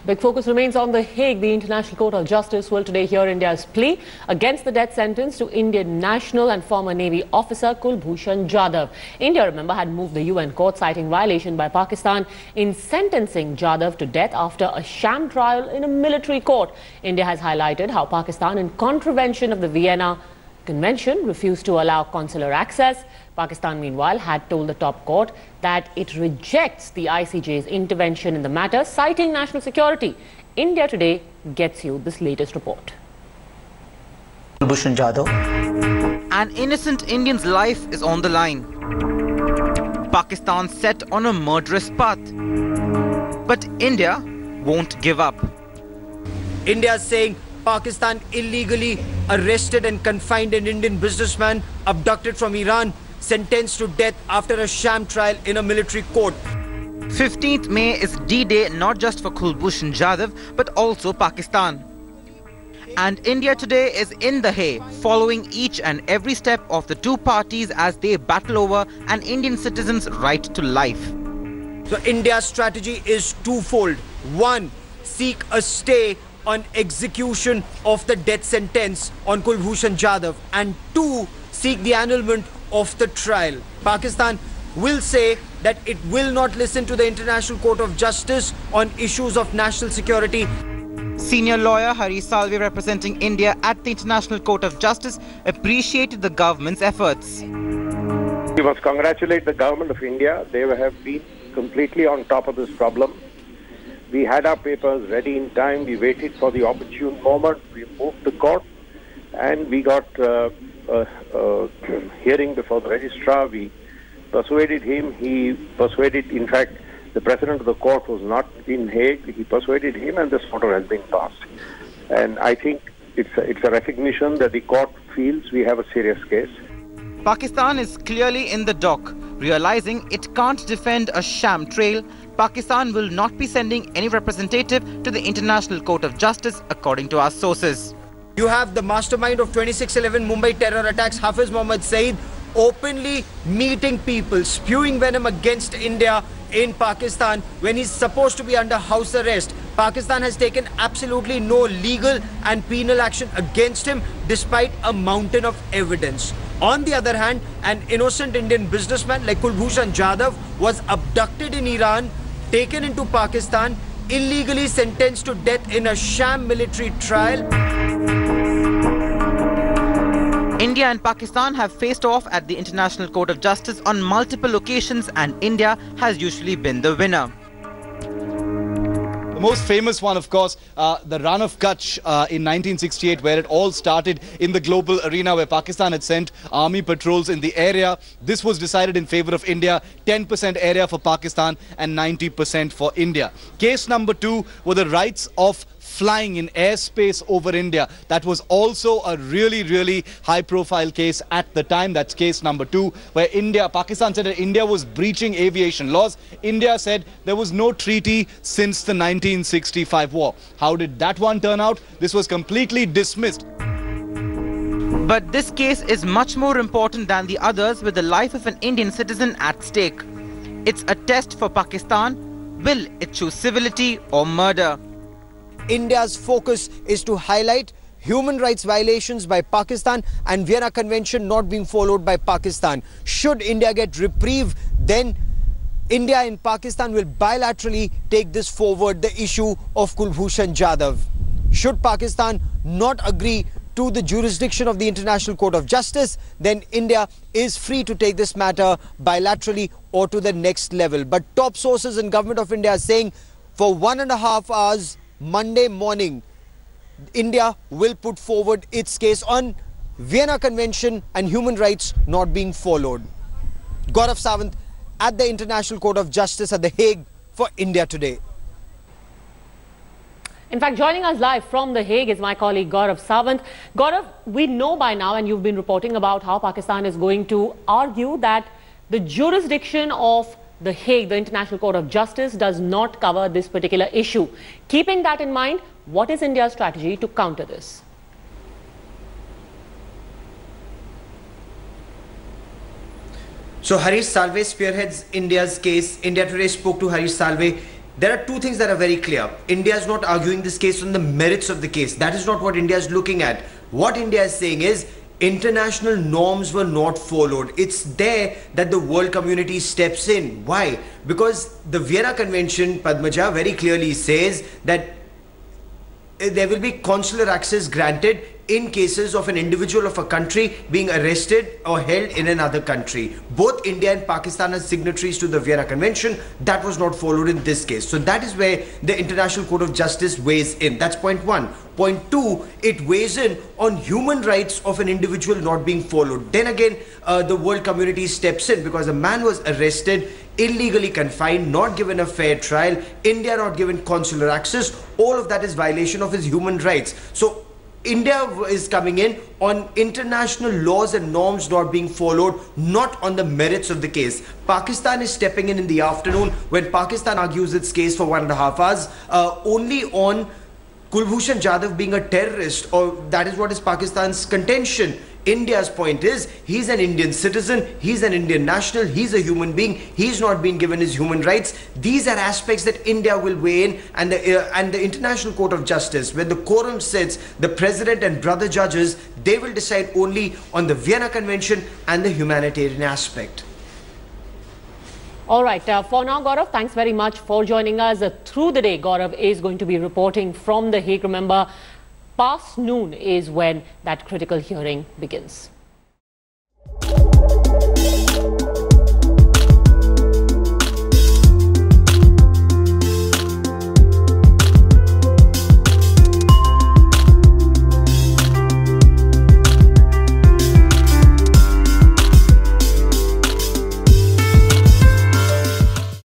Big focus remains on The Hague. The International Court of Justice will today hear India's plea against the death sentence to Indian national and former Navy officer Kulbhushan Jadhav. India, remember, had moved the UN court citing violation by Pakistan in sentencing Jadhav to death after a sham trial in a military court. India has highlighted how Pakistan, in contravention of the Vienna Convention, refused to allow consular access. Pakistan, meanwhile, had told the top court that it rejects the ICJ's intervention in the matter, citing national security. India Today gets you this latest report. Kulbhushan Jadhav. An innocent Indian's life is on the line. Pakistan set on a murderous path. But India won't give up. India is saying Pakistan illegally arrested and confined an Indian businessman abducted from Iran, sentenced to death after a sham trial in a military court. 15th May is D-Day not just for Kulbhushan Jadhav but also Pakistan. And India Today is in The Hague, following each and every step of the two parties as they battle over an Indian citizen's right to life. So India's strategy is twofold. One, seek a stay on execution of the death sentence on Kulbhushan Jadhav, and two, seek the annulment of the trial. Pakistan will say that it will not listen to the International Court of Justice on issues of national security. Senior lawyer Hari Salve, representing India at the International Court of Justice, appreciated the government's efforts. We must congratulate the government of India. They have been completely on top of this problem. We had our papers ready in time. We waited for the opportune moment. We moved the court and we got a hearing before the registrar. We persuaded him. He persuaded, in fact, the president of the court was not in Hague. He persuaded him and this order has been passed. And I think it's a recognition that the court feels we have a serious case. Pakistan is clearly in the dock. Realizing it can't defend a sham trail, Pakistan will not be sending any representative to the International Court of Justice, according to our sources. You have the mastermind of 26/11 Mumbai terror attacks, Hafiz Mohammed Saeed, openly meeting people, spewing venom against India in Pakistan when he's supposed to be under house arrest. Pakistan has taken absolutely no legal and penal action against him despite a mountain of evidence. On the other hand, an innocent Indian businessman like Kulbhushan Jadhav was abducted in Iran, taken into Pakistan, illegally sentenced to death in a sham military trial. India and Pakistan have faced off at the International Court of Justice on multiple occasions, and India has usually been the winner. The most famous one, of course, the Run of Kutch in 1968, where it all started in the global arena, where Pakistan had sent army patrols in the area. This was decided in favor of India, 10% area for Pakistan and 90% for India. Case number 2 were the rights of flying in airspace over India. That was also a really high-profile case at the time. That's case number 2, where Pakistan said that India was breaching aviation laws. India said there was no treaty since the 1965 war. How did that one turn out? This was completely dismissed. But this case is much more important than the others, with the life of an Indian citizen at stake. It's a test for Pakistan. Will it choose civility or murder? India's focus is to highlight human rights violations by Pakistan and Vienna Convention not being followed by Pakistan. Should India get reprieve, then India and Pakistan will bilaterally take this forward, the issue of Kulbhushan Jadhav. Should Pakistan not agree to the jurisdiction of the International Court of Justice, then India is free to take this matter bilaterally or to the next level. But top sources in government of India are saying for 1.5 hours Monday morning, India will put forward its case on Vienna Convention and human rights not being followed. Gaurav Sawant at the International Court of Justice at The Hague for India Today. In fact, joining us live from The Hague is my colleague Gaurav Sawant. Gaurav, we know by now, and you've been reporting about how Pakistan is going to argue that the jurisdiction of The Hague, the International Court of Justice, does not cover this particular issue. Keeping that in mind, what is India's strategy to counter this? So Harish Salve spearheads India's case. India Today spoke to Harish Salve. there are two things that are very clear. India is not arguing this case on the merits of the case. That is not what India is looking at. What India is saying is international norms were not followed. It's there that the world community steps in. Why? Because the Vienna Convention, Padmaja, very clearly says that there will be consular access granted in cases of an individual of a country being arrested or held in another country. Both India and Pakistan are signatories to the Vienna Convention. That was not followed in this case. So that is where the International Court of Justice weighs in. That's point one. Point two, it weighs in on human rights of an individual not being followed. Then again, the world community steps in because a man was arrested, illegally confined, not given a fair trial, India not given consular access. All of that is violation of his human rights. So India is coming in on international laws and norms not being followed, not on the merits of the case. Pakistan is stepping in the afternoon when Pakistan argues its case for 1.5 hours only on Kulbhushan Jadhav being a terrorist, or that is what is Pakistan's contention. India's point is he's an Indian citizen, he's an Indian national, he's a human being, he's not been given his human rights. These are aspects that India will weigh in, and the International Court of Justice, when the quorum sits, the president and brother judges, they will decide only on the Vienna Convention and the humanitarian aspect. All right, for now, Gaurav, thanks very much for joining us. Through the day, Gaurav is going to be reporting from The Hague. Remember, past noon is when that critical hearing begins.